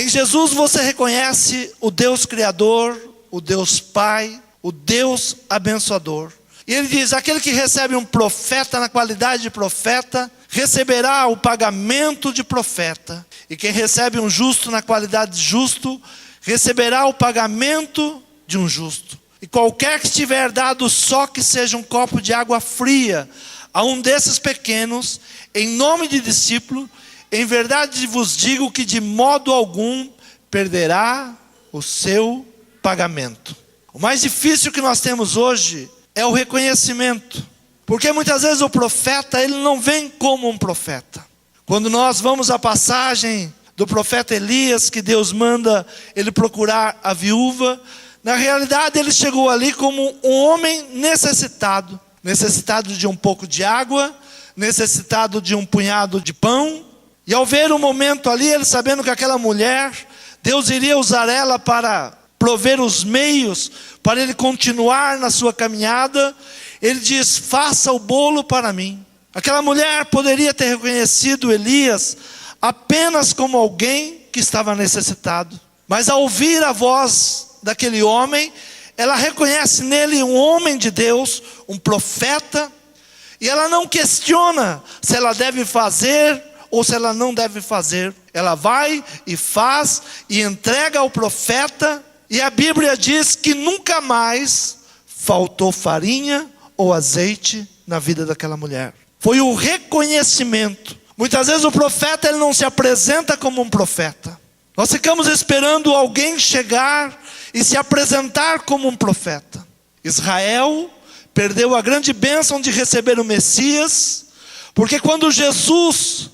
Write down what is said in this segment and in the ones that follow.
Em Jesus você reconhece o Deus Criador, o Deus Pai, o Deus abençoador. E ele diz: aquele que recebe um profeta na qualidade de profeta, receberá o pagamento de profeta. E quem recebe um justo na qualidade de justo, receberá o pagamento de um justo. E qualquer que tiver dado só que seja um copo de água fria a um desses pequenos, em nome de discípulo, em verdade vos digo que de modo algum perderá o seu pagamento. O mais difícil que nós temos hoje é o reconhecimento. Porque muitas vezes o profeta, ele não vem como um profeta. Quando nós vamos à passagem do profeta Elias, que Deus manda ele procurar a viúva, na realidade ele chegou ali como um homem necessitado. Necessitado de um pouco de água, necessitado de um punhado de pão. E ao ver o momento ali, ele sabendo que aquela mulher, Deus iria usar ela para prover os meios para ele continuar na sua caminhada, ele diz: faça o bolo para mim. Aquela mulher poderia ter reconhecido Elias apenas como alguém que estava necessitado, mas ao ouvir a voz daquele homem, ela reconhece nele um homem de Deus, um profeta, e ela não questiona se ela deve fazer ou se ela não deve fazer. Ela vai e faz e entrega ao profeta. E a Bíblia diz que nunca mais faltou farinha ou azeite na vida daquela mulher. Foi o reconhecimento. Muitas vezes o profeta, ele não se apresenta como um profeta. Nós ficamos esperando alguém chegar e se apresentar como um profeta. Israel perdeu a grande bênção de receber o Messias, porque quando Jesus,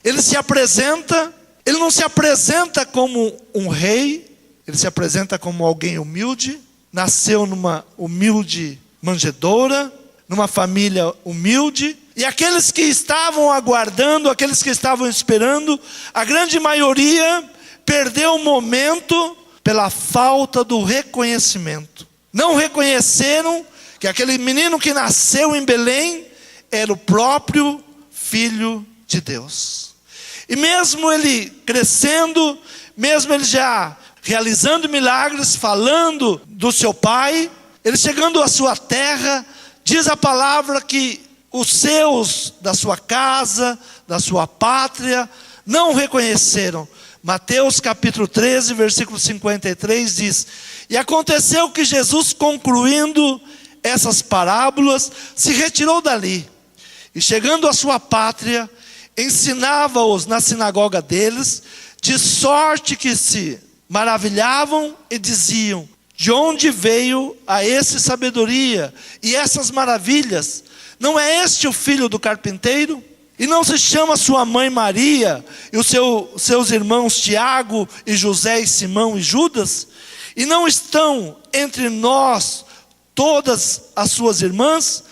ele se apresenta, ele não se apresenta como um rei, ele se apresenta como alguém humilde, nasceu numa humilde manjedoura, numa família humilde. E aqueles que estavam aguardando, aqueles que estavam esperando, a grande maioria perdeu o momento pela falta do reconhecimento. Não reconheceram que aquele menino que nasceu em Belém era o próprio Filho de Deus. E mesmo ele crescendo, mesmo ele já realizando milagres, falando do seu pai, ele chegando à sua terra, diz a palavra que os seus da sua casa, da sua pátria, não o reconheceram. Mateus capítulo 13, versículo 53 diz: e aconteceu que Jesus, concluindo essas parábolas, se retirou dali, e chegando à sua pátria, ensinava-os na sinagoga deles, de sorte que se maravilhavam e diziam: de onde veio a esse sabedoria e essas maravilhas? Não é este o filho do carpinteiro? E não se chama sua mãe Maria, e os seus irmãos Tiago e José e Simão e Judas? E não estão entre nós todas as suas irmãs?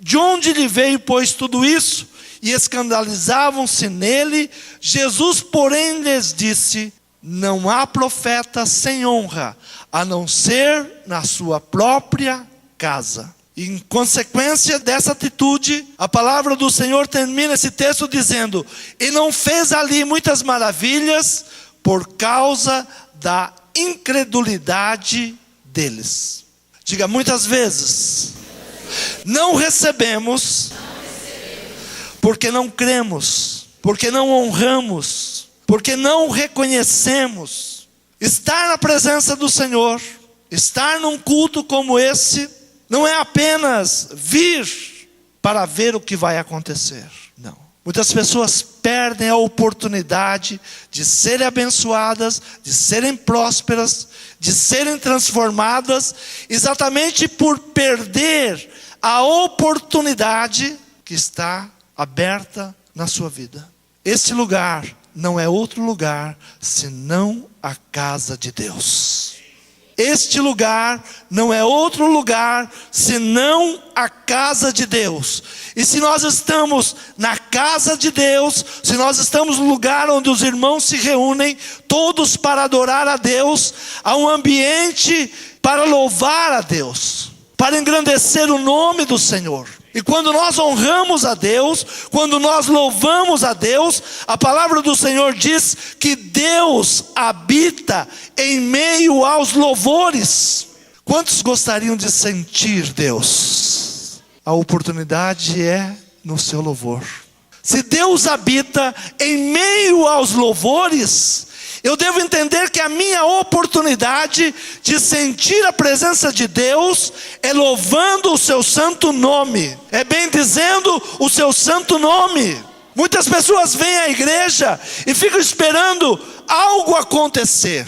De onde lhe veio, pois, tudo isso? E escandalizavam-se nele. Jesus, porém, lhes disse: não há profeta sem honra, a não ser na sua própria casa. E em consequência dessa atitude, a palavra do Senhor termina esse texto dizendo: e não fez ali muitas maravilhas por causa da incredulidade deles. Diga: muitas vezes não recebemos porque não cremos, porque não honramos, porque não reconhecemos. Estar na presença do Senhor, estar num culto como esse, não é apenas vir para ver o que vai acontecer. Não. Muitas pessoas perdem a oportunidade de serem abençoadas, de serem prósperas, de serem transformadas, exatamente por perder a oportunidade que está aberta na sua vida. Este lugar não é outro lugar senão a casa de Deus. Este lugar não é outro lugar senão a casa de Deus. E se nós estamos na casa de Deus, se nós estamos no lugar onde os irmãos se reúnem, todos para adorar a Deus, há um ambiente para louvar a Deus, para engrandecer o nome do Senhor. E quando nós honramos a Deus, quando nós louvamos a Deus, a palavra do Senhor diz que Deus habita em meio aos louvores. Quantos gostariam de sentir Deus? A oportunidade é no seu louvor. Se Deus habita em meio aos louvores, eu devo entender que a minha oportunidade de sentir a presença de Deus é louvando o seu santo nome, é bendizendo o seu santo nome. Muitas pessoas vêm à igreja e ficam esperando algo acontecer.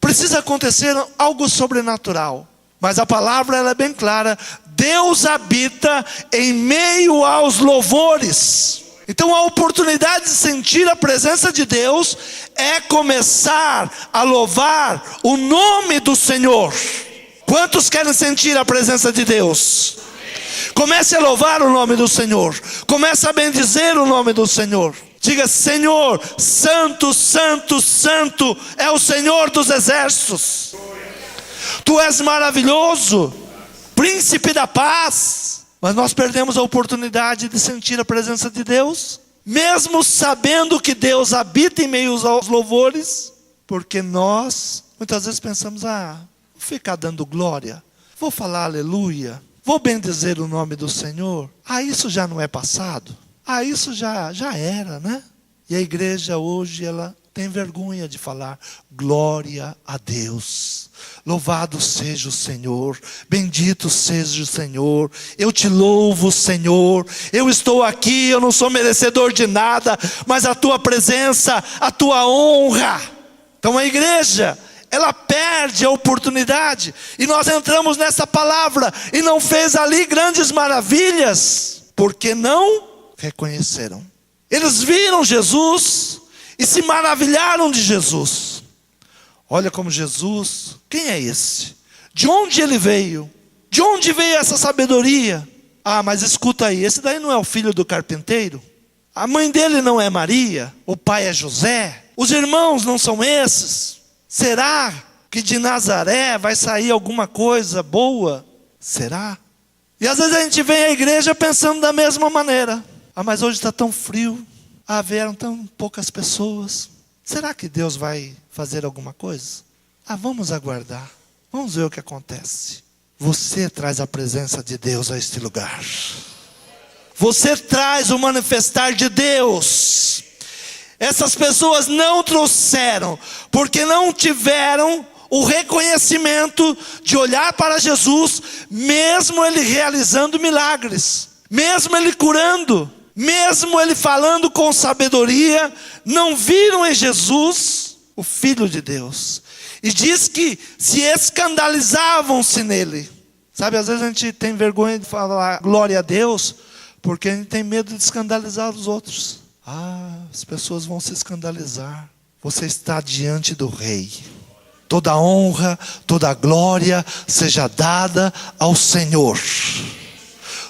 Precisa acontecer algo sobrenatural. Mas a palavra ela é bem clara: Deus habita em meio aos louvores. Então a oportunidade de sentir a presença de Deus é começar a louvar o nome do Senhor. Quantos querem sentir a presença de Deus? Comece a louvar o nome do Senhor. Comece a bendizer o nome do Senhor. Diga: Senhor, santo, santo, santo é o Senhor dos exércitos. Tu és maravilhoso, príncipe da paz. Mas nós perdemos a oportunidade de sentir a presença de Deus, mesmo sabendo que Deus habita em meio aos louvores, porque nós muitas vezes pensamos: vou ficar dando glória, vou falar aleluia, vou bendizer o nome do Senhor. Isso já não é passado, isso já era, né? E a igreja hoje ela tem vergonha de falar glória a Deus. Louvado seja o Senhor, bendito seja o Senhor, eu te louvo, Senhor, eu estou aqui, eu não sou merecedor de nada, mas a tua presença, a tua honra. Então a igreja, ela perde a oportunidade, e nós entramos nessa palavra, e não fez ali grandes maravilhas, porque não reconheceram. Eles viram Jesus, e se maravilharam de Jesus. Olha como Jesus, quem é esse? De onde ele veio? De onde veio essa sabedoria? Mas escuta aí, esse daí não é o filho do carpinteiro? A mãe dele não é Maria? O pai é José? Os irmãos não são esses? Será que de Nazaré vai sair alguma coisa boa? Será? E às vezes a gente vem à igreja pensando da mesma maneira. Mas hoje está tão frio. Vieram tão poucas pessoas. Será que Deus vai fazer alguma coisa? Vamos aguardar. Vamos ver o que acontece. Você traz a presença de Deus a este lugar. Você traz o manifestar de Deus. Essas pessoas não trouxeram, porque não tiveram o reconhecimento de olhar para Jesus, mesmo Ele realizando milagres, mesmo Ele curando, mesmo Ele falando com sabedoria, não viram em Jesus o Filho de Deus. E diz que se escandalizavam-se nele. Sabe, às vezes a gente tem vergonha de falar glória a Deus, porque a gente tem medo de escandalizar os outros. As pessoas vão se escandalizar. Você está diante do Rei. Toda honra, toda glória seja dada ao Senhor.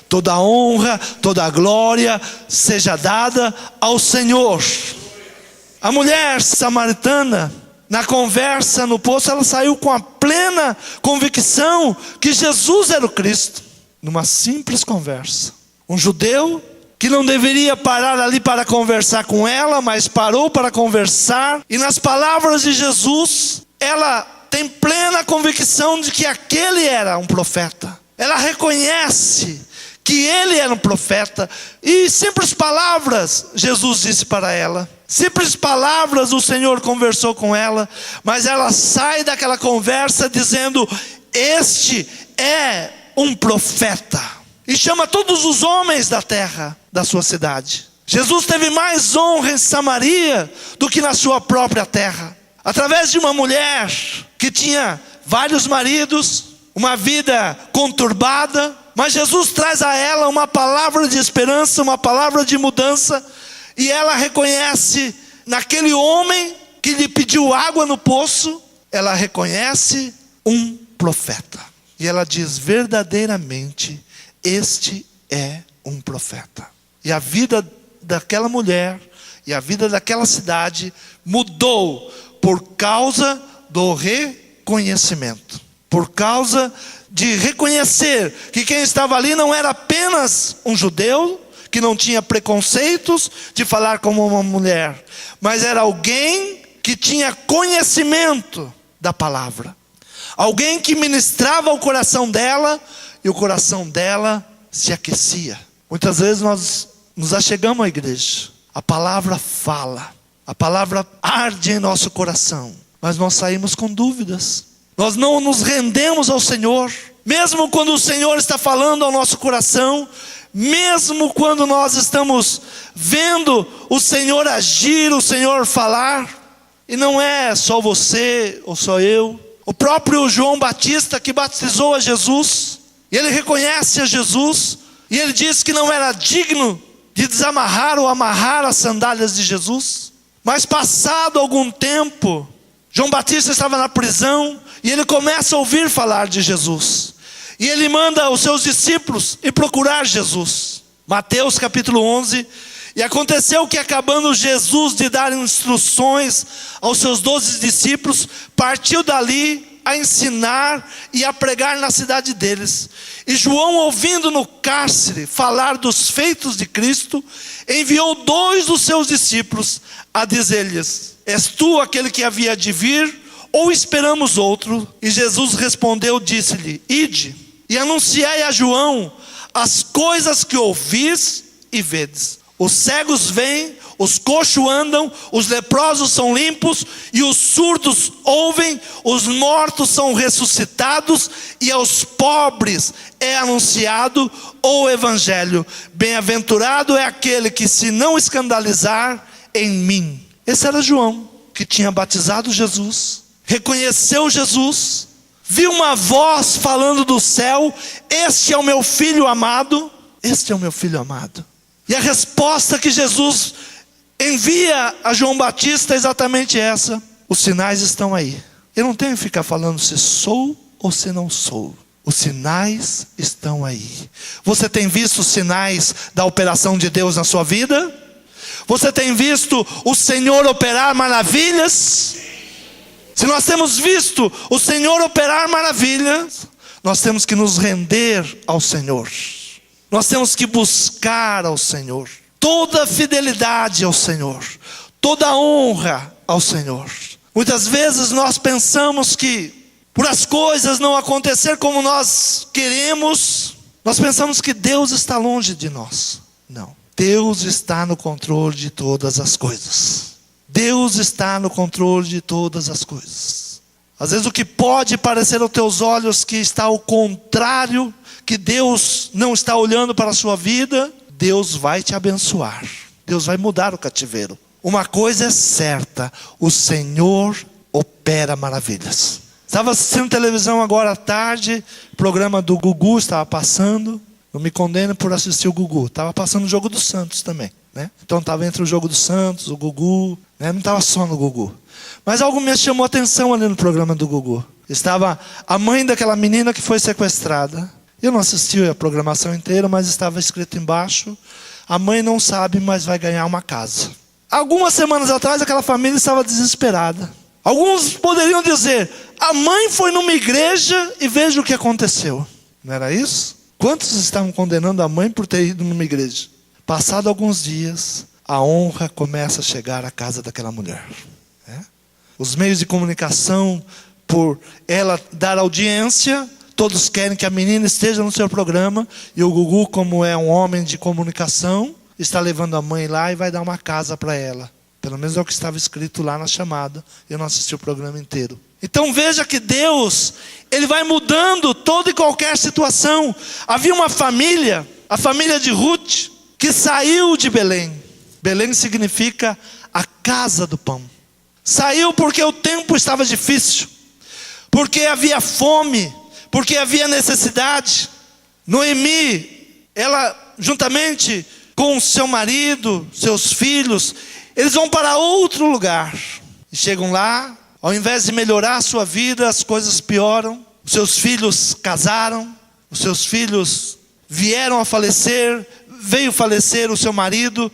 Toda honra, toda glória seja dada ao Senhor. A mulher samaritana, na conversa no poço, ela saiu com a plena convicção que Jesus era o Cristo. Numa simples conversa. Um judeu que não deveria parar ali para conversar com ela, mas parou para conversar. E nas palavras de Jesus, ela tem plena convicção de que aquele era um profeta. Ela reconhece que ele era um profeta. E simples palavras Jesus disse para ela. Simples palavras o Senhor conversou com ela. Mas ela sai daquela conversa dizendo: este é um profeta. E chama todos os homens da terra, da sua cidade. Jesus teve mais honra em Samaria do que na sua própria terra. Através de uma mulher que tinha vários maridos, uma vida conturbada, mas Jesus traz a ela uma palavra de esperança, uma palavra de mudança. E ela reconhece naquele homem que lhe pediu água no poço, ela reconhece um profeta. E ela diz: verdadeiramente, este é um profeta. E a vida daquela mulher e a vida daquela cidade mudou por causa do reconhecimento, por causa de reconhecer que quem estava ali não era apenas um judeu, que não tinha preconceitos de falar como uma mulher, mas era alguém que tinha conhecimento da palavra. Alguém que ministrava o coração dela e o coração dela se aquecia. Muitas vezes nós nos achegamos à igreja, a palavra fala, a palavra arde em nosso coração, mas nós saímos com dúvidas. Nós não nos rendemos ao Senhor, mesmo quando o Senhor está falando ao nosso coração, mesmo quando nós estamos vendo o Senhor agir, o Senhor falar. E não é só você ou só eu. O próprio João Batista, que batizou a Jesus, ele reconhece a Jesus, e ele diz que não era digno de desamarrar ou amarrar as sandálias de Jesus. Mas passado algum tempo, João Batista estava na prisão, e ele começa a ouvir falar de Jesus. E ele manda os seus discípulos ir procurar Jesus. Mateus capítulo 11. E aconteceu que, acabando Jesus de dar instruções aos seus 12 discípulos, partiu dali a ensinar e a pregar na cidade deles. E João, ouvindo no cárcere falar dos feitos de Cristo, enviou 2 dos seus discípulos a dizer-lhes: és tu aquele que havia de vir, ou esperamos outro? E Jesus respondeu, disse-lhe: ide e anunciai a João as coisas que ouvis e vedes. Os cegos vêm, os coxos andam, os leprosos são limpos, e os surdos ouvem, os mortos são ressuscitados, e aos pobres é anunciado o evangelho. Bem-aventurado é aquele que se não escandalizar em mim. Esse era João, que tinha batizado Jesus, reconheceu Jesus, viu uma voz falando do céu: este é o meu filho amado, este é o meu filho amado. E a resposta que Jesus envia a João Batista é exatamente essa: os sinais estão aí. Eu não tenho que ficar falando se sou ou se não sou. Os sinais estão aí. Você tem visto os sinais da operação de Deus na sua vida? Você tem visto o Senhor operar maravilhas? Se nós temos visto o Senhor operar maravilhas, nós temos que nos render ao Senhor. Nós temos que buscar ao Senhor. Toda fidelidade ao Senhor. Toda honra ao Senhor. Muitas vezes nós pensamos que, por as coisas não acontecer como nós queremos, nós pensamos que Deus está longe de nós. Não. Deus está no controle de todas as coisas. Deus está no controle de todas as coisas. Às vezes o que pode parecer aos teus olhos que está ao contrário, que Deus não está olhando para a sua vida, Deus vai te abençoar. Deus vai mudar o cativeiro. Uma coisa é certa: o Senhor opera maravilhas. Estava assistindo televisão agora à tarde, o programa do Gugu estava passando. Não me condeno por assistir o Gugu. Estava passando o jogo do Santos também, né? Então estava entre o jogo do Santos, o Gugu, né? Não estava só no Gugu. Mas algo me chamou a atenção ali no programa do Gugu. Estava a mãe daquela menina que foi sequestrada. Eu não assisti a programação inteira, mas estava escrito embaixo: a mãe não sabe, mas vai ganhar uma casa. Algumas semanas atrás aquela família estava desesperada. Alguns poderiam dizer: a mãe foi numa igreja e veja o que aconteceu. Não era isso? Quantos estavam condenando a mãe por ter ido numa igreja? Passado alguns dias, a honra começa a chegar à casa daquela mulher, né? Os meios de comunicação, por ela dar audiência, todos querem que a menina esteja no seu programa. E o Gugu, como é um homem de comunicação, está levando a mãe lá e vai dar uma casa para ela. Pelo menos é o que estava escrito lá na chamada. Eu não assisti o programa inteiro. Então veja que Deus, Ele vai mudando toda e qualquer situação. Havia uma família, a família de Ruth, que saiu de Belém. Belém significa a casa do pão. Saiu porque o tempo estava difícil, porque havia fome, porque havia necessidade. Noemi, ela juntamente com seu marido, seus filhos, eles vão para outro lugar. E chegam lá, ao invés de melhorar a sua vida, as coisas pioram. Os seus filhos casaram, os seus filhos vieram a falecer, veio falecer o seu marido,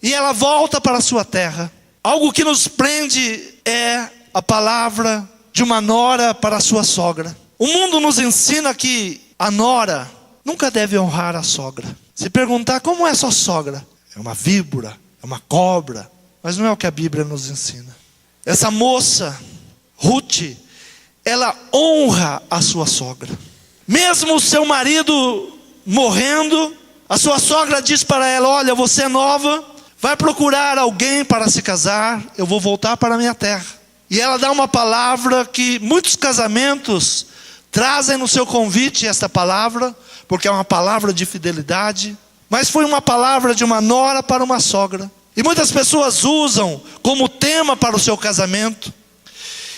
e ela volta para a sua terra. Algo que nos prende é a palavra de uma nora para a sua sogra. O mundo nos ensina que a nora nunca deve honrar a sogra. Se perguntar como é sua sogra, é uma víbora, é uma cobra. Mas não é o que a Bíblia nos ensina. Essa moça, Ruth, ela honra a sua sogra. Mesmo o seu marido morrendo, a sua sogra diz para ela: olha, você é nova, vai procurar alguém para se casar, eu vou voltar para a minha terra. E ela dá uma palavra que muitos casamentos trazem no seu convite esta palavra, porque é uma palavra de fidelidade, mas foi uma palavra de uma nora para uma sogra. E muitas pessoas usam como tema para o seu casamento.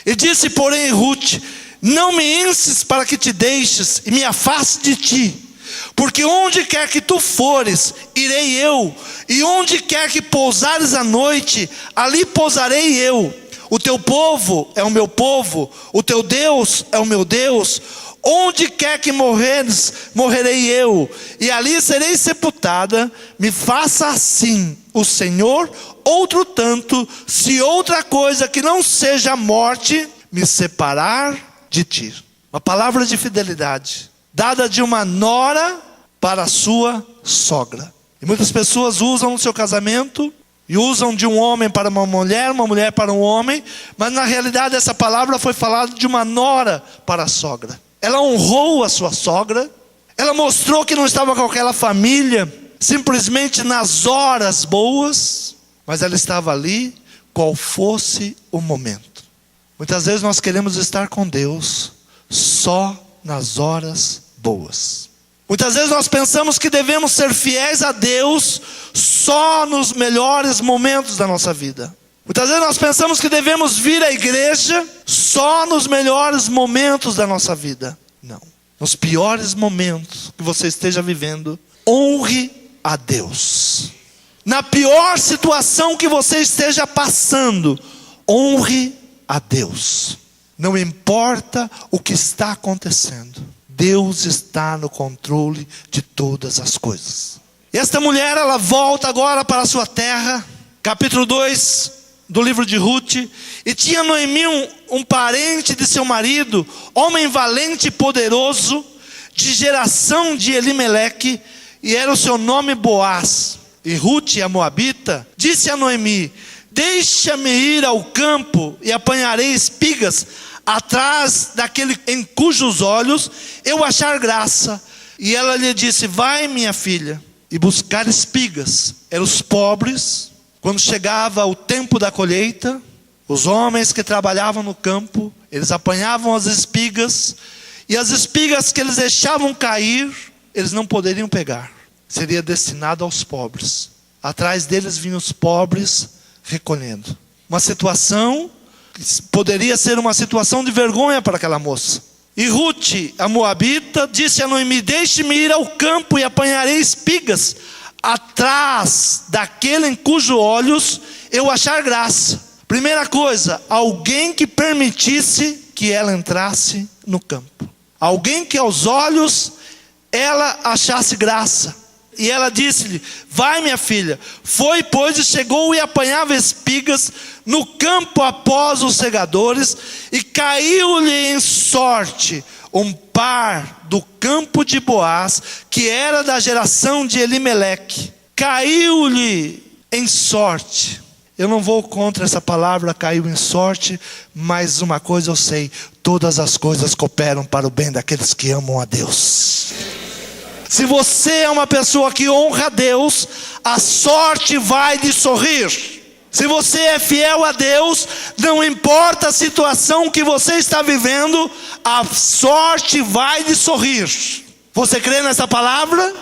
E disse, porém, Ruth: não me enses para que te deixes e me afaste de ti, porque onde quer que tu fores, irei eu, e onde quer que pousares a noite, ali pousarei eu. O teu povo é o meu povo, o teu Deus é o meu Deus. Onde quer que morreres, morrerei eu, e ali serei sepultada. Me faça assim o Senhor outro tanto, se outra coisa que não seja a morte me separar de ti. Uma palavra de fidelidade, dada de uma nora para a sua sogra. E muitas pessoas usam no seu casamento, e usam de um homem para uma mulher para um homem, mas na realidade essa palavra foi falada de uma nora para a sogra. Ela honrou a sua sogra, ela mostrou que não estava com aquela família simplesmente nas horas boas, mas ela estava ali qual fosse o momento. Muitas vezes nós queremos estar com Deus só nas horas boas. Muitas vezes nós pensamos que devemos ser fiéis a Deus só nos melhores momentos da nossa vida. Muitas vezes nós pensamos que devemos vir à igreja só nos melhores momentos da nossa vida. Não. Nos piores momentos que você esteja vivendo, honre a Deus. Na pior situação que você esteja passando, honre a Deus. Não importa o que está acontecendo, Deus está no controle de todas as coisas. E esta mulher, ela volta agora para a sua terra, capítulo 2 do livro de Ruth. E tinha Noemi um parente de seu marido, homem valente e poderoso, de geração de Elimeleque, e era o seu nome Boaz. E Ruth, a moabita, disse a Noemi: deixa-me ir ao campo e apanharei espigas atrás daquele em cujos olhos eu achar graça. E ela lhe disse: vai, minha filha, e buscar espigas. Eram os pobres. Quando chegava o tempo da colheita, os homens que trabalhavam no campo, eles apanhavam as espigas, e as espigas que eles deixavam cair, eles não poderiam pegar. Seria destinado aos pobres. Atrás deles vinham os pobres recolhendo. Uma situação que poderia ser uma situação de vergonha para aquela moça. E Ruth, a moabita, disse a Noemi: deixe-me ir ao campo e apanharei espigas atrás daquele em cujos olhos eu achar graça. Primeira coisa, alguém que permitisse que ela entrasse no campo. Alguém que aos olhos ela achasse graça. E ela disse-lhe: vai, minha filha. Foi, pois, e chegou e apanhava espigas no campo após os segadores, e caiu-lhe em sorte um par do campo de Boaz, que era da geração de Elimeleque. Caiu-lhe em sorte. Eu não vou contra essa palavra, caiu em sorte, mas uma coisa eu sei: todas as coisas cooperam para o bem daqueles que amam a Deus. Se você é uma pessoa que honra a Deus, a sorte vai lhe sorrir. Se você é fiel a Deus, não importa a situação que você está vivendo, a sorte vai lhe sorrir. Você crê nessa palavra?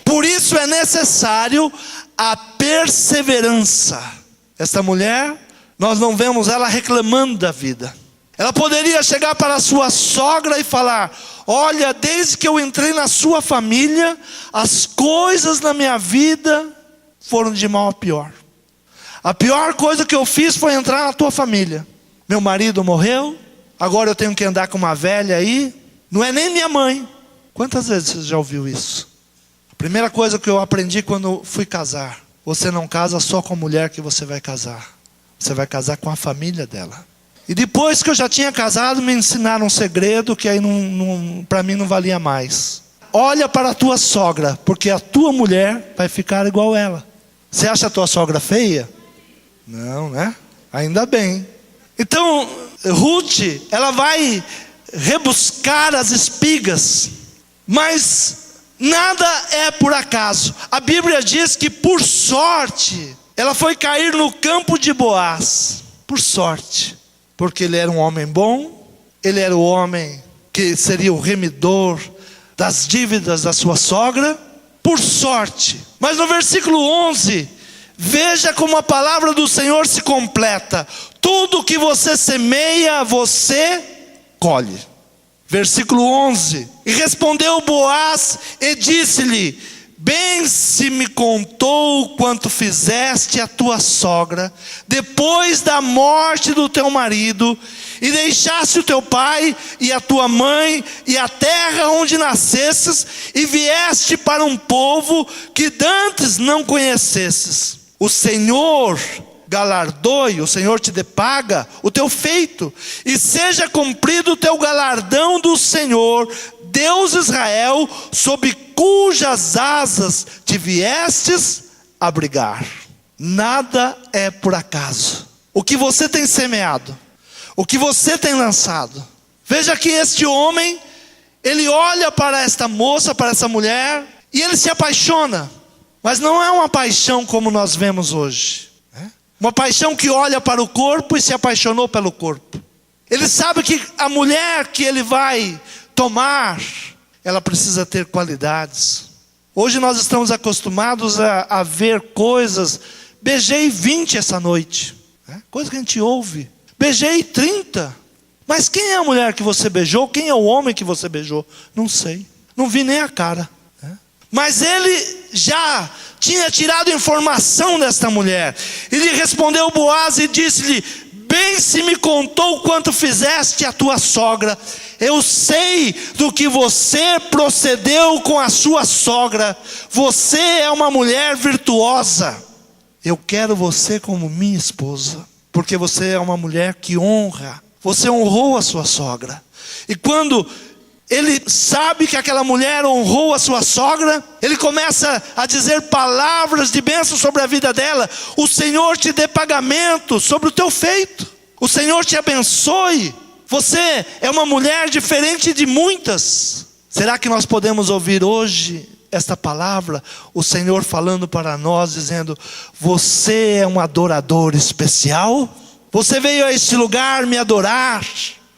Por isso é necessário a perseverança. Esta mulher, nós não vemos ela reclamando da vida. Ela poderia chegar para a sua sogra e falar: olha, desde que eu entrei na sua família, as coisas na minha vida foram de mal a pior. A pior coisa que eu fiz foi entrar na tua família. Meu marido morreu, agora eu tenho que andar com uma velha aí. Não é nem minha mãe. Quantas vezes você já ouviu isso? A primeira coisa que eu aprendi quando fui casar: você não casa só com a mulher que você vai casar. Você vai casar com a família dela. E depois que eu já tinha casado, me ensinaram um segredo que aí para mim não valia mais. Olha para a tua sogra, porque a tua mulher vai ficar igual ela. Você acha a tua sogra feia? Não, né? Ainda bem. Então, Ruth, ela vai rebuscar as espigas, mas nada é por acaso. A Bíblia diz que por sorte, ela foi cair no campo de Boaz. Por sorte, porque ele era um homem bom, ele era o homem que seria o remidor das dívidas da sua sogra, por sorte. Mas no versículo 11, veja como a palavra do Senhor se completa. Tudo que você semeia, você colhe. Versículo 11. E respondeu Boaz e disse-lhe: bem se me contou quanto fizeste a tua sogra, depois da morte do teu marido, e deixaste o teu pai e a tua mãe e a terra onde nascesses, e vieste para um povo que dantes não conhecesses. O Senhor galardoe, o Senhor te depaga o teu feito, e seja cumprido o teu galardão do Senhor, Deus Israel, sob cujas asas te viestes abrigar. Nada é por acaso. O que você tem semeado, o que você tem lançado. Veja que este homem, ele olha para esta moça, para essa mulher, e ele se apaixona. Mas não é uma paixão como nós vemos hoje. Uma paixão que olha para o corpo e se apaixonou pelo corpo. Ele sabe que a mulher que ele vai tomar, ela precisa ter qualidades. Hoje nós estamos acostumados a ver coisas. Beijei 20 essa noite, coisa que a gente ouve. Beijei 30. Mas quem é a mulher que você beijou? Quem é o homem que você beijou? Não sei, não vi nem a cara. Mas ele já tinha tirado informação desta mulher. Ele respondeu Boaz e disse-lhe: bem se me contou quanto fizeste a tua sogra. Eu sei do que você procedeu com a sua sogra. Você é uma mulher virtuosa. Eu quero você como minha esposa, porque você é uma mulher que honra. Você honrou a sua sogra. E quando ele sabe que aquela mulher honrou a sua sogra, ele começa a dizer palavras de bênção sobre a vida dela. O Senhor te dê pagamento sobre o teu feito. O Senhor te abençoe. Você é uma mulher diferente de muitas. Será que nós podemos ouvir hoje esta palavra? O Senhor falando para nós, dizendo: você é um adorador especial. Você veio a este lugar me adorar.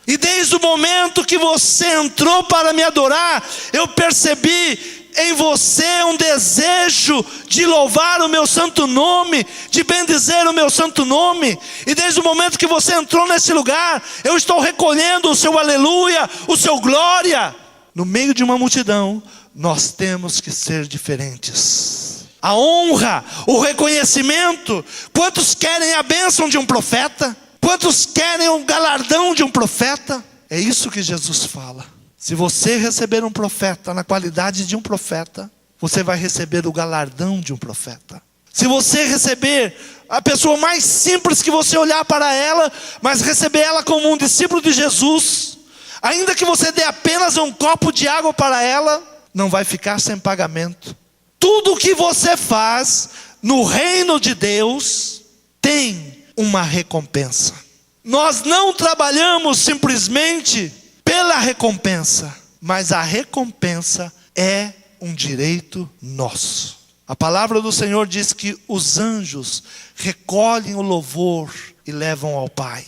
E desde o momento que você entrou para me adorar, eu percebi em você um desejo de louvar o meu santo nome, de bendizer o meu santo nome. E desde o momento que você entrou nesse lugar, eu estou recolhendo o seu aleluia, o seu glória. No meio de uma multidão, nós temos que ser diferentes. A honra, o reconhecimento. Quantos querem a bênção de um profeta? Quantos querem o galardão de um profeta? É isso que Jesus fala. Se você receber um profeta na qualidade de um profeta, você vai receber o galardão de um profeta. Se você receber a pessoa mais simples que você olhar para ela, mas receber ela como um discípulo de Jesus, ainda que você dê apenas um copo de água para ela, não vai ficar sem pagamento. Tudo o que você faz no reino de Deus tem uma recompensa. Nós não trabalhamos simplesmente pela recompensa, mas a recompensa é um direito nosso. A palavra do Senhor diz que os anjos recolhem o louvor e levam ao Pai.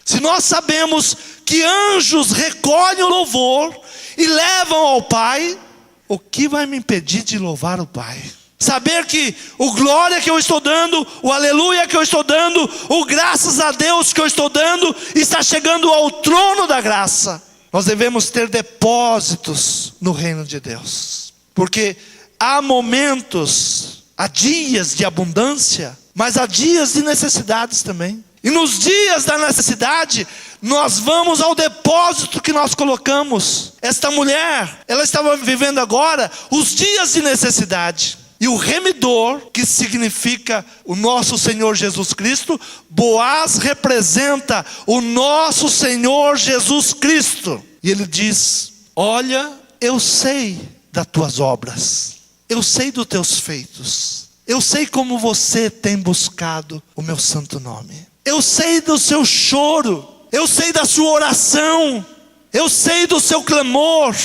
Se nós sabemos que anjos recolhem o louvor e levam ao Pai, o que vai me impedir de louvar o Pai? Saber que o glória que eu estou dando, o aleluia que eu estou dando, o graças a Deus que eu estou dando, está chegando ao trono da graça. Nós devemos ter depósitos no reino de Deus. Porque há momentos, há dias de abundância, mas há dias de necessidades também. E nos dias da necessidade, nós vamos ao depósito que nós colocamos. Esta mulher, ela estava vivendo agora os dias de necessidade. E o remidor, que significa o nosso Senhor Jesus Cristo, Boaz representa o nosso Senhor Jesus Cristo. E ele diz: olha, eu sei das tuas obras, eu sei dos teus feitos, eu sei como você tem buscado o meu santo nome, eu sei do seu choro, eu sei da sua oração, eu sei do seu clamor,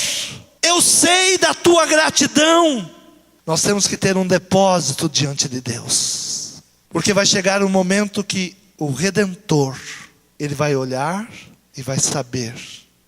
eu sei da tua gratidão. Nós temos que ter um depósito diante de Deus, porque vai chegar um momento que o Redentor, ele vai olhar e vai saber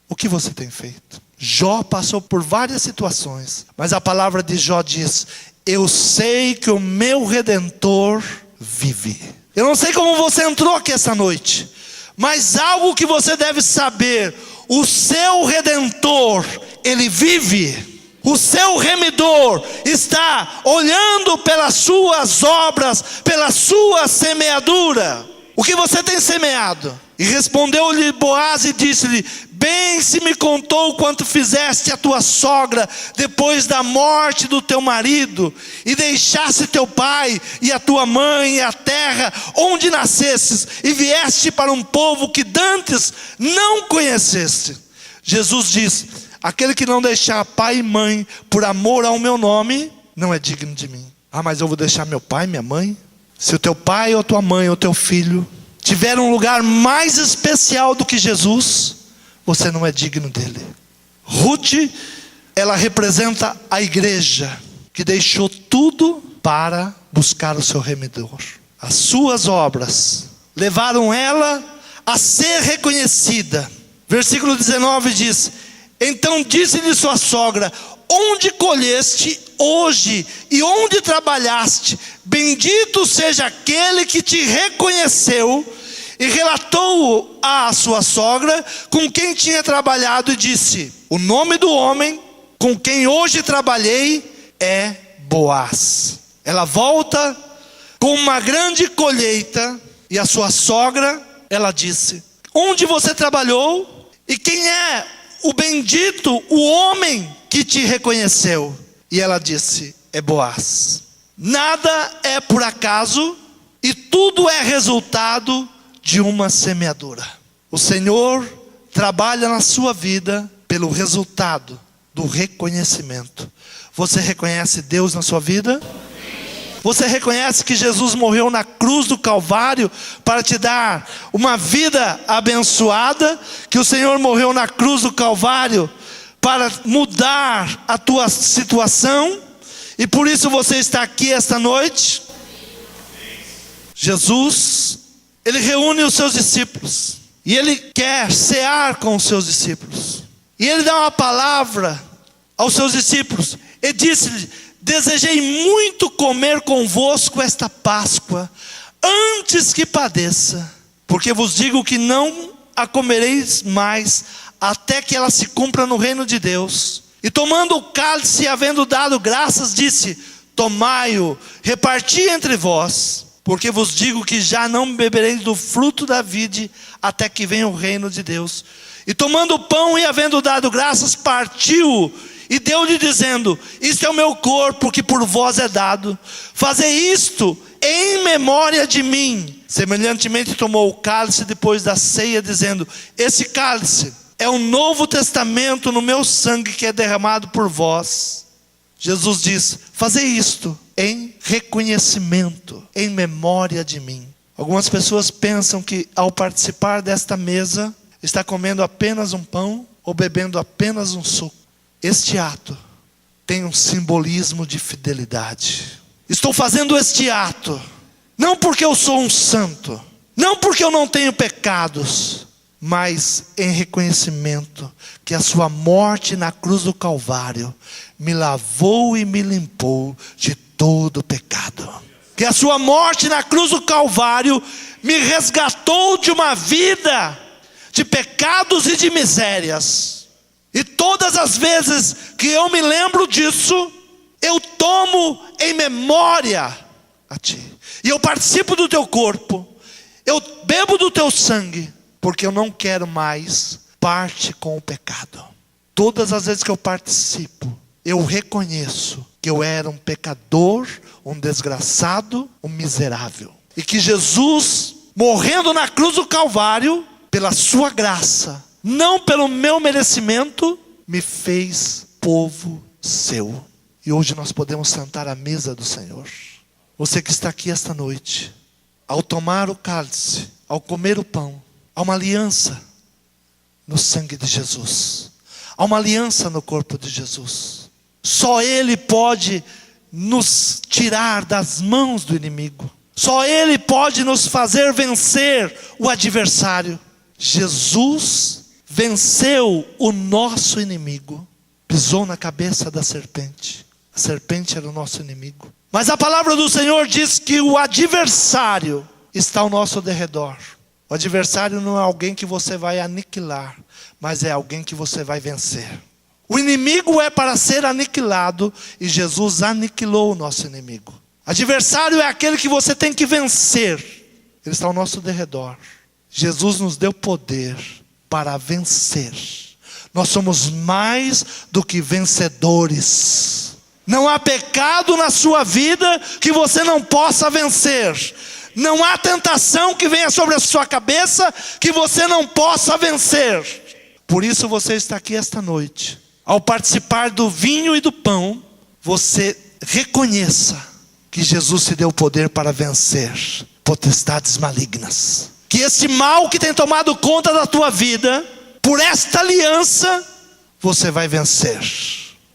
o que você tem feito. Jó passou por várias situações, mas a palavra de Jó diz: eu sei que o meu Redentor vive. Eu não sei como você entrou aqui essa noite, mas algo que você deve saber: o seu Redentor, ele vive. O seu remidor está olhando pelas suas obras, pela sua semeadura. O que você tem semeado? E respondeu-lhe Boaz e disse-lhe: bem se me contou quanto fizeste a tua sogra depois da morte do teu marido, e deixaste teu pai e a tua mãe e a terra onde nascestes, e vieste para um povo que dantes não conheceste. Jesus diz: aquele que não deixar pai e mãe por amor ao meu nome, não é digno de mim. Ah, mas eu vou deixar meu pai e minha mãe? Se o teu pai ou tua mãe ou teu filho tiver um lugar mais especial do que Jesus, você não é digno dele. Ruth, ela representa a igreja que deixou tudo para buscar o seu remidor. As suas obras levaram ela a ser reconhecida. Versículo 19 diz: então disse-lhe sua sogra: onde colheste hoje e onde trabalhaste? Bendito seja aquele que te reconheceu. E relatou à sua sogra com quem tinha trabalhado e disse: o nome do homem com quem hoje trabalhei é Boaz. Ela volta com uma grande colheita, e a sua sogra, ela disse: onde você trabalhou? E quem é o bendito, o homem que te reconheceu? E ela disse: é Boaz. Nada é por acaso, e tudo é resultado de uma semeadura. O Senhor trabalha na sua vida pelo resultado do reconhecimento. Você reconhece Deus na sua vida? Você reconhece que Jesus morreu na cruz do Calvário para te dar uma vida abençoada? Que o Senhor morreu na cruz do Calvário para mudar a tua situação? E por isso você está aqui esta noite? Jesus, ele reúne os seus discípulos, e ele quer cear com os seus discípulos. E ele dá uma palavra aos seus discípulos. Ele disse-lhe: desejei muito comer convosco esta Páscoa, antes que padeça, porque vos digo que não a comereis mais, até que ela se cumpra no reino de Deus. E tomando o cálice, havendo dado graças, disse: tomai-o, reparti entre vós, porque vos digo que já não bebereis do fruto da vide, até que venha o reino de Deus. E tomando o pão e havendo dado graças, partiu e deu-lhe dizendo: isto é o meu corpo que por vós é dado, fazei isto em memória de mim. Semelhantemente tomou o cálice depois da ceia, dizendo: esse cálice é o novo testamento no meu sangue, que é derramado por vós. Jesus diz: fazei isto em reconhecimento, em memória de mim. Algumas pessoas pensam que ao participar desta mesa, está comendo apenas um pão ou bebendo apenas um suco. Este ato tem um simbolismo de fidelidade. Estou fazendo este ato não porque eu sou um santo, não porque eu não tenho pecados, mas em reconhecimento que a sua morte na cruz do Calvário me lavou e me limpou de todo pecado. Que a sua morte na cruz do Calvário me resgatou de uma vida de pecados e de misérias. E todas as vezes que eu me lembro disso, eu tomo em memória a ti. E eu participo do teu corpo, eu bebo do teu sangue, porque eu não quero mais parte com o pecado. Todas as vezes que eu participo, eu reconheço que eu era um pecador, um desgraçado, um miserável. E que Jesus, morrendo na cruz do Calvário, pela sua graça, não pelo meu merecimento, me fez povo seu. E hoje nós podemos sentar à mesa do Senhor. Você que está aqui esta noite, ao tomar o cálice, ao comer o pão, há uma aliança no sangue de Jesus. Há uma aliança no corpo de Jesus. Só Ele pode nos tirar das mãos do inimigo. Só Ele pode nos fazer vencer o adversário. Jesus venceu o nosso inimigo. Pisou na cabeça da serpente. A serpente era o nosso inimigo. Mas a palavra do Senhor diz que o adversário está ao nosso derredor. O adversário não é alguém que você vai aniquilar, mas é alguém que você vai vencer. O inimigo é para ser aniquilado e Jesus aniquilou o nosso inimigo. Adversário é aquele que você tem que vencer. Ele está ao nosso derredor. Jesus nos deu poder para vencer. Nós somos mais do que vencedores. Não há pecado na sua vida que você não possa vencer. Não há tentação que venha sobre a sua cabeça que você não possa vencer. Por isso você está aqui esta noite. Ao participar do vinho e do pão, você reconheça que Jesus te deu poder para vencer potestades malignas. Que esse mal que tem tomado conta da tua vida, por esta aliança, você vai vencer.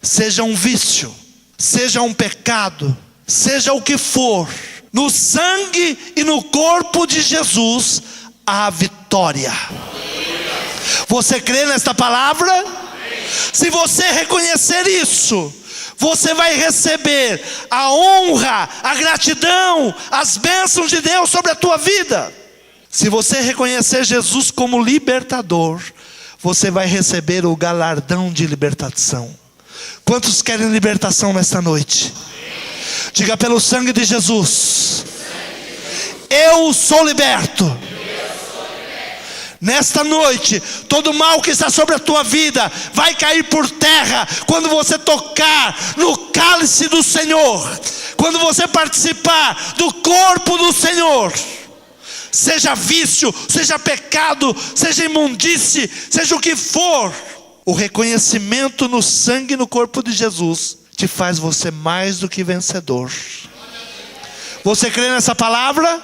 Seja um vício, seja um pecado, seja o que for, no sangue e no corpo de Jesus, há vitória. Você crê nesta palavra? Se você reconhecer isso, você vai receber a honra, a gratidão, as bênçãos de Deus sobre a tua vida. Se você reconhecer Jesus como libertador, você vai receber o galardão de libertação. Quantos querem libertação nesta noite? Diga: pelo sangue de Jesus, eu sou liberto. Nesta noite, todo mal que está sobre a tua vida vai cair por terra quando você tocar no cálice do Senhor, quando você participar do corpo do Senhor. Seja vício, seja pecado, seja imundície, seja o que for, o reconhecimento no sangue e no corpo de Jesus te faz você mais do que vencedor. Você crê nessa palavra?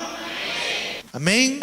Amém?